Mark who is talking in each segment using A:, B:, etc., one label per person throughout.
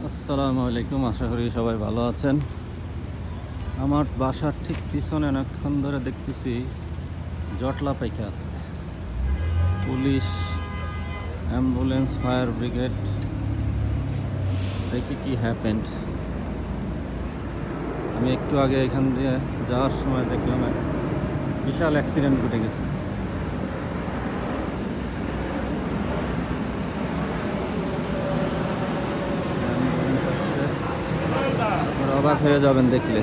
A: আসসালামু আলাইকুম, আশা করি সবাই ভালো আছেন। আমার বাসার ঠিক পিছনে অনেকক্ষণ ধরে দেখতেছি জটলা পাইকা আছে। পুলিশ, অ্যাম্বুলেন্স, ফায়ার ব্রিগেড, দেখি কি হ্যাপেন্ড। আমি একটু আগে এখান দিয়ে যাওয়ার সময় দেখলাম বিশাল অ্যাক্সিডেন্ট ঘটে গেছে। অবাক হয়ে যাবেন দেখলে,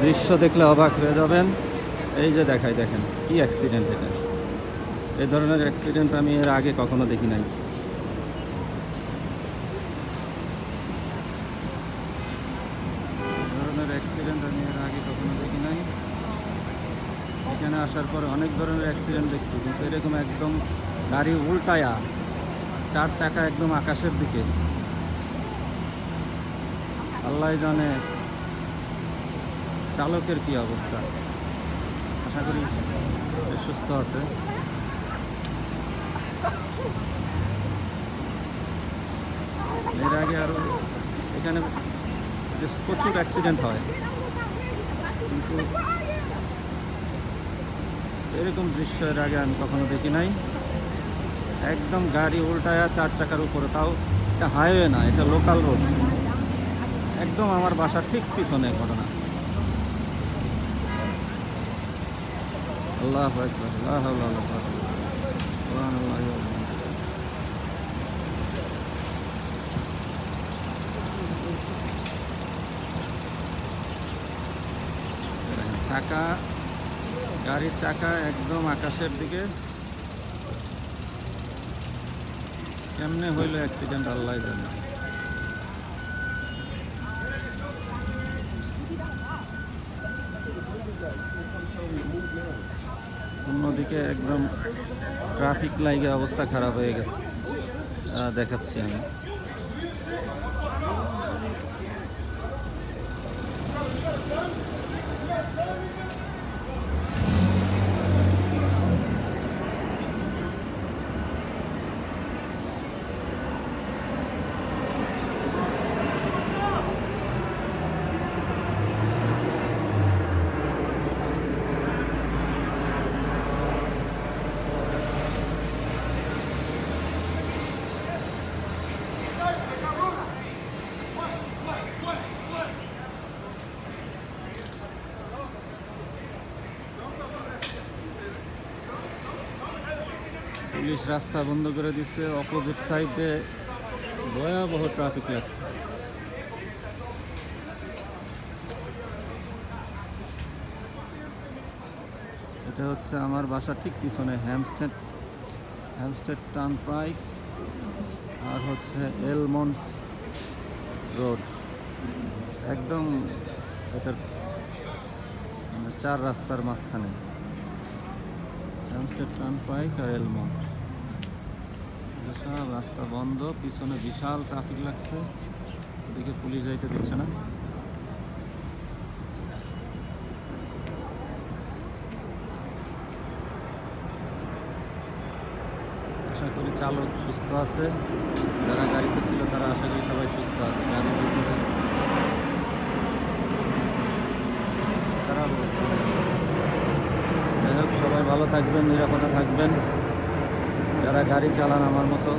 A: দৃশ্য দেখলে অবাক হয়ে যাবেন। এই যে দেখেন কি অ্যাক্সিডেন্ট। এটা এই ধরনের অ্যাক্সিডেন্ট আমি এর আগে কখনো দেখি নাই। এখানে আসার পর অনেক ধরনের অ্যাক্সিডেন্ট দেখছি, কিন্তু এরকম একদম গাড়ি উল্টায়া চার চাকা একদম আকাশের দিকে। আল্লাহ জানে চালকের কি অবস্থা। আশা করি সুস্থ আছে। এর আগে আরো এখানে প্রচুর অ্যাক্সিডেন্ট হয়, কিন্তু এরকম দৃশ্য এর আগে আমি কখনো দেখি নাই। একদম গাড়ি উল্টায়া চার চাকার উপরে, তাও এটা হাইওয়ে না, এটা লোকাল রোড। একদম আমার বাসার ঠিক পিছনে ঘটনা। আল্লাহু আকবার, লা হাওলা ওয়ালা কুওয়াতা ইল্লা বিল্লাহ। চাকা, গাড়ির চাকা একদম আকাশের দিকে। কেমনে হইলো অ্যাক্সিডেন্ট আল্লাহ জানে। অন্যদিকে একদম ট্রাফিক লাইটে অবস্থা খারাপ হয়ে গেছে, দেখাচ্ছি আমি। পুলিশ রাস্তা বন্ধ করে দিচ্ছে, অপোজিট সাইডে ভয়াবহ ট্রাফিক লাগছে। এটা হচ্ছে আমার বাসার ঠিক পিছনে হ্যামস্টেড টার্নপাইক, আর হচ্ছে এলমন্ট রোড। একদম এটার চার রাস্তার মাঝখানে হ্যামস্টেড টার্নপাইক আর এলমন্ট। সব রাস্তা বন্ধ, পিছনে বিশাল ট্রাফিক লাগছে, ওদিকে পুলিশ যাইতে দিচ্ছে না। আশা করি চালক সুস্থ আছে, যারা গাড়িতে ছিল তারা আশা করি সবাই সুস্থ আছে। গাড়ির ভিতরে খারাপ অবস্থা। যাই হোক, সবাই ভালো থাকবেন, নিরাপদে থাকবেন। যারা গাড়ি চালান আমার মতো,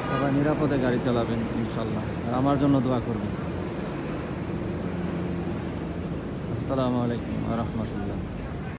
A: সবাই নিরাপদে গাড়ি চালাবেন ইনশাল্লাহ, আর আমার জন্য দোয়া করবেন। আসসালামু আলাইকুম ওয়া রাহমাতুল্লাহ।